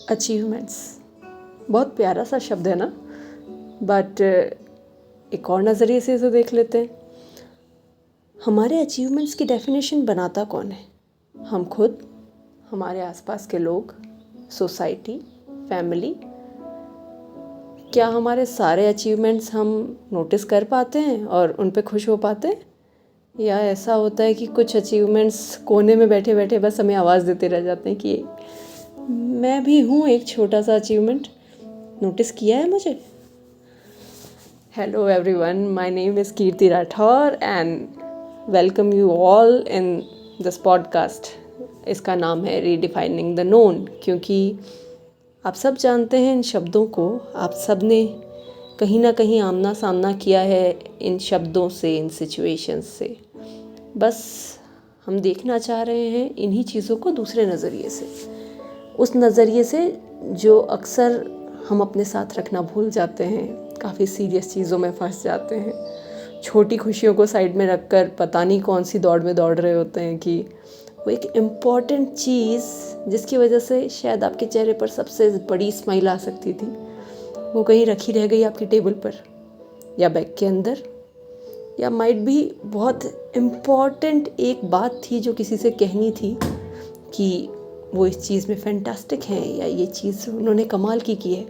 Achievements बहुत प्यारा सा शब्द है ना, बट एक और नज़रिए से इसे देख लेते हैं। हमारे अचीवमेंट्स की डेफिनेशन बनाता कौन है? हम खुद, हमारे आसपास के लोग, सोसाइटी, फैमिली। क्या हमारे सारे अचीवमेंट्स हम नोटिस कर पाते हैं और उन पे खुश हो पाते हैं, या ऐसा होता है कि कुछ अचीवमेंट्स कोने में बैठे बैठे बस हमें आवाज़ देते रह जाते हैं कि मैं भी हूँ एक छोटा सा अचीवमेंट, नोटिस किया है मुझे? Hello everyone, my name is Kirti Rathore and welcome you all in this podcast. इसका नाम है रीडिफाइनिंग द नोन, क्योंकि आप सब जानते हैं इन शब्दों को। आप सब ने कहीं ना कहीं आमना सामना किया है इन शब्दों से, इन सिचुएशंस से। बस हम देखना चाह रहे हैं इन्हीं चीज़ों को दूसरे नज़रिए से, उस नज़रिए से जो अक्सर हम अपने साथ रखना भूल जाते हैं, काफ़ी सीरियस चीज़ों में फंस जाते हैं। छोटी खुशियों को साइड में रखकर पता नहीं कौन सी दौड़ में दौड़ रहे होते हैं कि वो एक इम्पॉर्टेंट चीज़ जिसकी वजह से शायद आपके चेहरे पर सबसे बड़ी स्माइल आ सकती थी, वो कहीं रखी रह गई आपकी टेबल पर या बैग के अंदर। या माइट भी बहुत इम्पॉर्टेंट एक बात थी जो किसी से कहनी थी कि वो इस चीज़ में फैंटास्टिक है या ये चीज़ उन्होंने कमाल की है,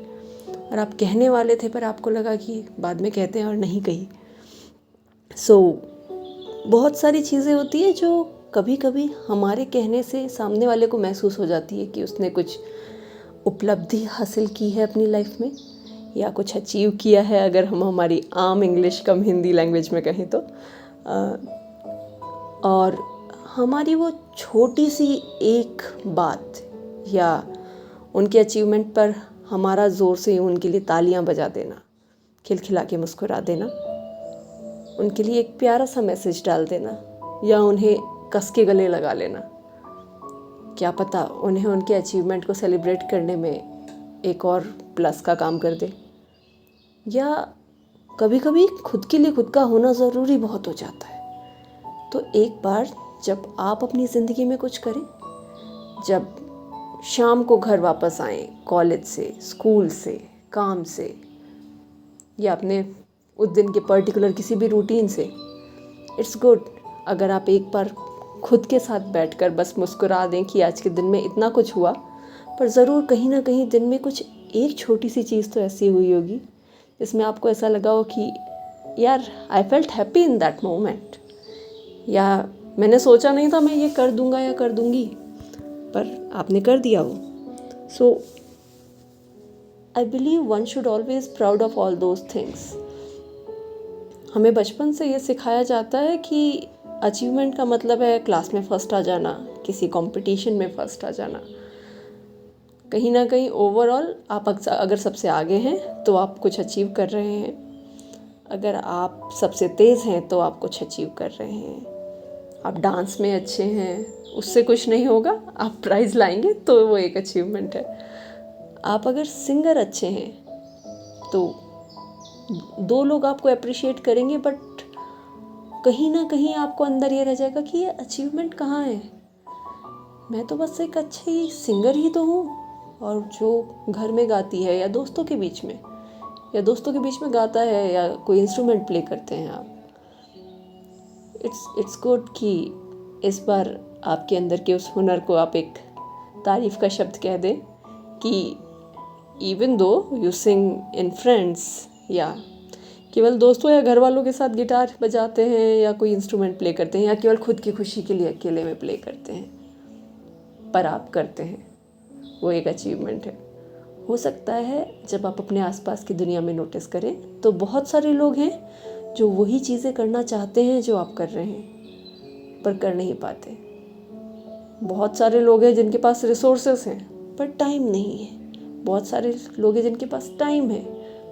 और आप कहने वाले थे पर आपको लगा कि बाद में कहते हैं और नहीं कही। बहुत सारी चीज़ें होती है जो कभी कभी हमारे कहने से सामने वाले को महसूस हो जाती है कि उसने कुछ उपलब्धि हासिल की है अपनी लाइफ में, या कुछ अचीव किया है, अगर हम हमारी आम इंग्लिश कम हिंदी लैंग्वेज में कहें तो। और हमारी वो छोटी सी एक बात या उनके अचीवमेंट पर हमारा ज़ोर से उनके लिए तालियां बजा देना, खिलखिला के मुस्कुरा देना, उनके लिए एक प्यारा सा मैसेज डाल देना, या उन्हें कस के गले लगा लेना, क्या पता उन्हें उनके अचीवमेंट को सेलिब्रेट करने में एक और प्लस का काम कर दे। या कभी कभी खुद के लिए खुद का होना ज़रूरी बहुत हो जाता है। तो एक बार जब आप अपनी ज़िंदगी में कुछ करें, जब शाम को घर वापस आएं कॉलेज से, स्कूल से, काम से, या अपने उस दिन के पर्टिकुलर किसी भी रूटीन से, इट्स गुड अगर आप एक बार खुद के साथ बैठकर बस मुस्कुरा दें कि आज के दिन में इतना कुछ हुआ, पर ज़रूर कहीं ना कहीं दिन में कुछ एक छोटी सी चीज़ तो ऐसी हुई होगी जिसमें आपको ऐसा लगा हो कि यार I felt happy in that moment, या मैंने सोचा नहीं था मैं ये कर दूंगा या कर दूंगी, पर आपने कर दिया वो। So I believe one should always proud of all those things. हमें बचपन से ये सिखाया जाता है कि अचीवमेंट का मतलब है क्लास में फ़र्स्ट आ जाना, किसी कंपटीशन में फ़र्स्ट आ जाना। कहीं ना कहीं ओवरऑल आप अगर सबसे आगे हैं तो आप कुछ अचीव कर रहे हैं, अगर आप सबसे तेज़ हैं तो आप कुछ अचीव कर रहे हैं, आप डांस में अच्छे हैं उससे कुछ नहीं होगा, आप प्राइज़ लाएंगे तो वो एक अचीवमेंट है। आप अगर सिंगर अच्छे हैं तो दो लोग आपको अप्रिशिएट करेंगे, बट कहीं ना कहीं आपको अंदर ये रह जाएगा कि ये अचीवमेंट कहाँ है, मैं तो बस एक अच्छी सिंगर ही तो हूँ। और जो घर में गाती है या दोस्तों के बीच में गाता है या कोई इंस्ट्रूमेंट प्ले करते हैं आप, इट्स गुड कि इस बार आपके अंदर के उस हुनर को आप एक तारीफ़ का शब्द कह दें कि even though you sing in friends, या केवल दोस्तों या घर वालों के साथ गिटार बजाते हैं या कोई इंस्ट्रूमेंट प्ले करते हैं, या केवल खुद की खुशी के लिए अकेले में प्ले करते हैं, पर आप करते हैं, वो एक अचीवमेंट है। हो सकता है जब आप अपने आसपास की दुनिया में नोटिस करें तो बहुत सारे लोग हैं जो वही चीज़ें करना चाहते हैं जो आप कर रहे हैं, पर कर नहीं पाते। बहुत सारे लोग हैं जिनके पास रिसोर्सेस हैं पर टाइम नहीं है, बहुत सारे लोग हैं जिनके पास टाइम है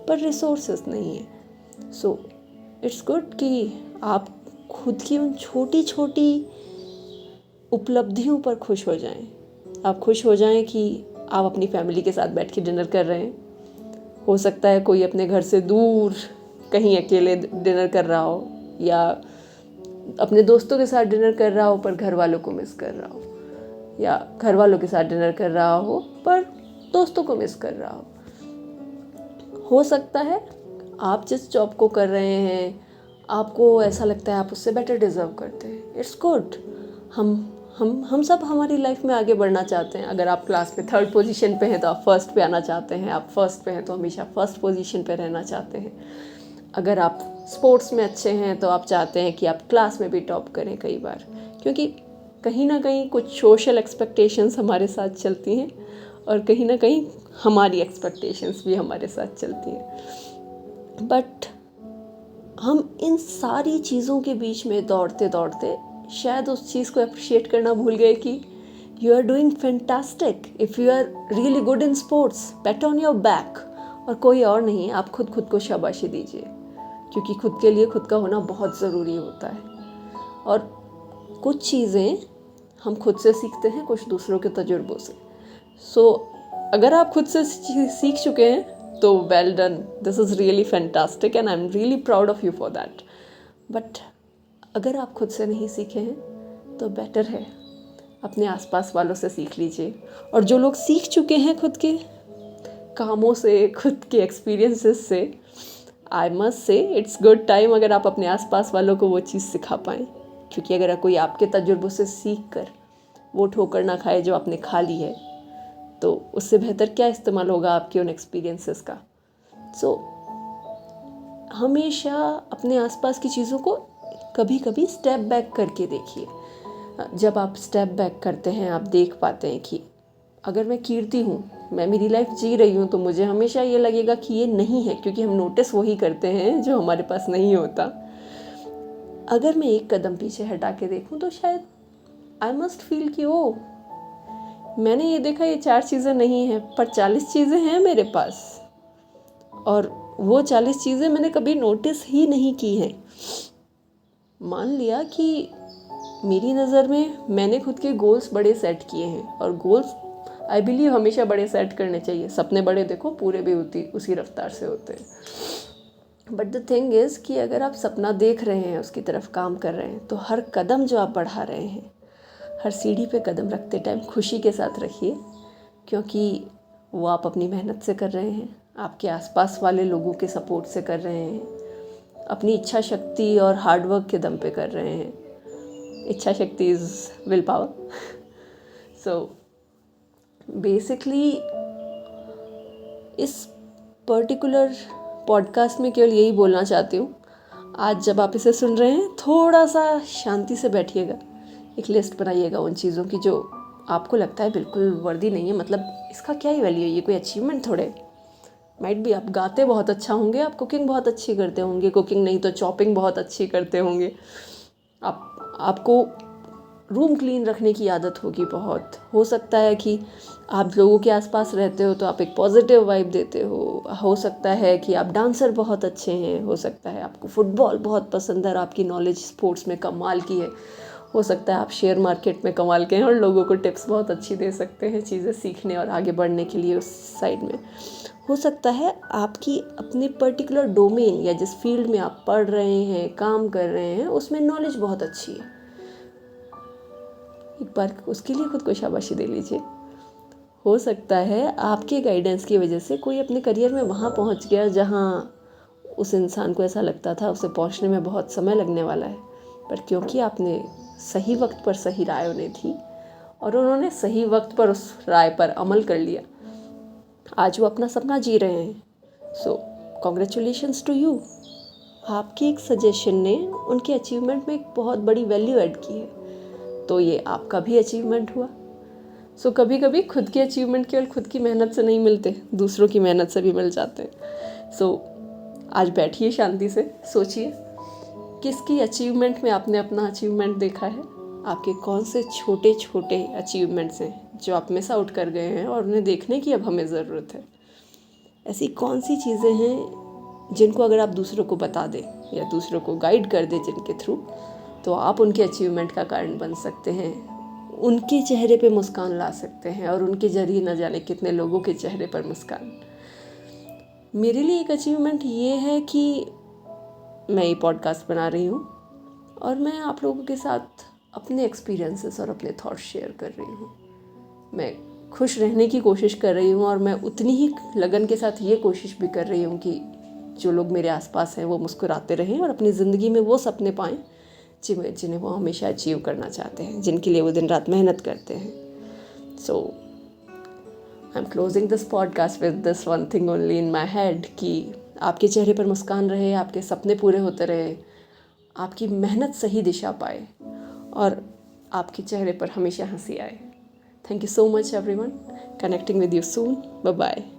पर रिसोर्सेस नहीं है। सो इट्स गुड कि आप खुद की उन छोटी छोटी उपलब्धियों पर खुश हो जाएं। आप खुश हो जाएं कि आप अपनी फैमिली के साथ बैठ के डिनर कर रहे हैं। हो सकता है कोई अपने घर से दूर कहीं अकेले डिनर कर रहा हो, या अपने दोस्तों के साथ डिनर कर रहा हो पर घर वालों को मिस कर रहा हो, या घर वालों के साथ डिनर कर रहा हो पर दोस्तों को मिस कर रहा हो सकता है आप जिस जॉब को कर रहे हैं आपको ऐसा लगता है आप उससे बेटर डिज़र्व करते हैं। It's good. हम सब हमारी लाइफ में आगे बढ़ना चाहते हैं। अगर आप क्लास में 3rd पोजीशन पे हैं तो आप फर्स्ट पे आना चाहते हैं, आप फर्स्ट पे हैं तो हमेशा फर्स्ट पोजीशन पे रहना चाहते हैं। अगर आप स्पोर्ट्स में अच्छे हैं तो आप चाहते हैं कि आप क्लास में भी टॉप करें कई बार, क्योंकि कहीं ना कहीं कुछ सोशल एक्सपेक्टेशंस हमारे साथ चलती हैं और कहीं ना कहीं हमारी एक्सपेक्टेशंस भी हमारे साथ चलती हैं। बट हम इन सारी चीज़ों के बीच में दौड़ते दौड़ते शायद उस चीज़ को अप्रिशिएट करना भूल गए कि you are doing fantastic. If you are really good in sports, pat on your back. और कोई और नहीं, आप खुद को शाबाशी दीजिए, क्योंकि खुद के लिए खुद का होना बहुत ज़रूरी होता है। और कुछ चीज़ें हम खुद से सीखते हैं, कुछ दूसरों के तजुर्बों से। सो अगर आप खुद से सीख चुके हैं तो well done, this is really fantastic and I am really proud of you for that. But अगर आप खुद से नहीं सीखे हैं तो बेटर है अपने आसपास वालों से सीख लीजिए। और जो लोग सीख चुके हैं खुद के कामों से, खुद के एक्सपीरियंसेस से, I must say it's good time अगर आप अपने आसपास वालों को वो चीज़ सिखा पाएँ। क्योंकि अगर कोई आपके तजुर्बों से सीख कर वो ठोकर ना खाए जो आपने खा ली है, तो उससे बेहतर क्या इस्तेमाल होगा आपके उन एक्सपीरियंसेस का। सो हमेशा अपने आसपास की चीज़ों को कभी कभी स्टेप बैक करके देखिए। जब आप स्टेप बैक करते हैं आप देख पाते हैं कि अगर मैं कीर्ति हूँ, मैं मेरी लाइफ जी रही हूँ, तो मुझे हमेशा ये लगेगा कि ये नहीं है, क्योंकि हम नोटिस वही करते हैं जो हमारे पास नहीं होता। अगर मैं एक कदम पीछे हटा के देखूँ तो शायद आई मस्ट फील कि ओ, मैंने ये देखा ये 4 चीज़ें नहीं हैं, पर 40 चीज़ें हैं मेरे पास, और वो 40 चीज़ें मैंने कभी नोटिस ही नहीं की हैं। मान लिया कि मेरी नज़र में मैंने खुद के गोल्स बड़े सेट किए हैं, और गोल्स आई बिलीव हमेशा बड़े सेट करने चाहिए। सपने बड़े देखो, पूरे भी उसी रफ्तार से होते हैं। बट द थिंग इज़ कि अगर आप सपना देख रहे हैं, उसकी तरफ काम कर रहे हैं, तो हर कदम जो आप बढ़ा रहे हैं, हर सीढ़ी पे कदम रखते टाइम खुशी के साथ रखिए, क्योंकि वो आप अपनी मेहनत से कर रहे हैं, आपके आसपास वाले लोगों के सपोर्ट से कर रहे हैं, अपनी इच्छा शक्ति और हार्डवर्क के दम पे कर रहे हैं। इच्छा शक्ति is will power. So basically इस पर्टिकुलर पॉडकास्ट में केवल यही बोलना चाहती हूँ, आज जब आप इसे सुन रहे हैं थोड़ा सा शांति से बैठिएगा, एक लिस्ट बनाइएगा उन चीज़ों की जो आपको लगता है बिल्कुल वर्दी नहीं है, मतलब इसका क्या ही वैल्यू है, ये कोई अचीवमेंट थोड़े। माइट भी आप गाते बहुत अच्छा होंगे, आप कुकिंग बहुत अच्छी करते होंगे, कुकिंग नहीं तो चॉपिंग बहुत अच्छी करते होंगे, आपको रूम क्लीन रखने की आदत होगी बहुत। हो सकता है कि आप लोगों के आसपास रहते हो तो आप एक पॉजिटिव वाइब देते हो सकता है कि आप डांसर बहुत अच्छे हैं, हो सकता है आपको फुटबॉल बहुत पसंद है और आपकी नॉलेज स्पोर्ट्स में कमाल की है, हो सकता है आप शेयर मार्केट में कमाल के हैं और लोगों को टिप्स बहुत अच्छी दे सकते हैं चीज़ें सीखने और आगे बढ़ने के लिए उस साइड में। हो सकता है आपकी अपने पर्टिकुलर डोमेन या जिस फील्ड में आप पढ़ रहे हैं, काम कर रहे हैं, उसमें नॉलेज बहुत अच्छी है। एक बार उसके लिए खुद को शाबाशी दे लीजिए। हो सकता है आपके गाइडेंस की वजह से कोई अपने करियर में वहाँ पहुँच गया जहाँ उस इंसान को ऐसा लगता था उसे पहुँचने में बहुत समय लगने वाला है, पर क्योंकि आपने सही वक्त पर सही राय उन्हें दी और उन्होंने सही वक्त पर उस राय पर अमल कर लिया, आज वो अपना सपना जी रहे हैं। So congratulations to you. आपकी एक सजेशन ने उनके अचीवमेंट में एक बहुत बड़ी वैल्यू ऐड की है, तो ये आपका भी अचीवमेंट हुआ। सो कभी कभी खुद के अचीवमेंट केवल खुद की मेहनत से नहीं मिलते, दूसरों की मेहनत से भी मिल जाते हैं। सो आज बैठिए शांति से, सोचिए किसकी अचीवमेंट में आपने अपना अचीवमेंट देखा है, आपके कौन से छोटे छोटे अचीवमेंट्स हैं जो आप मिस आउट कर गए हैं और उन्हें देखने की अब हमें ज़रूरत है। ऐसी कौन सी चीज़ें हैं जिनको अगर आप दूसरों को बता दें या दूसरों को गाइड कर दें जिनके थ्रू, तो आप उनके अचीवमेंट का कारण बन सकते हैं, उनके चेहरे पे मुस्कान ला सकते हैं और उनके जरिए न जाने कितने लोगों के चेहरे पर मुस्कान। मेरे लिए एक अचीवमेंट ये है कि मैं ये पॉडकास्ट बना रही हूँ और मैं आप लोगों के साथ अपने एक्सपीरियंसेस और अपने थॉट्स शेयर कर रही हूँ। मैं खुश रहने की कोशिश कर रही हूँ और मैं उतनी ही लगन के साथ ये कोशिश भी कर रही हूँ कि जो लोग मेरे आसपास हैं वो मुस्कुराते रहें और अपनी ज़िंदगी में वो सपने पाएँ जिन्हें वो हमेशा अचीव करना चाहते हैं, जिनके लिए वो दिन रात मेहनत करते हैं। So I am closing this podcast with this one thing only in my head कि आपके चेहरे पर मुस्कान रहे, आपके सपने पूरे होते रहे, आपकी मेहनत सही दिशा पाए और आपके चेहरे पर हमेशा हंसी आए। Thank you so much everyone. Connecting with you soon. Bye bye.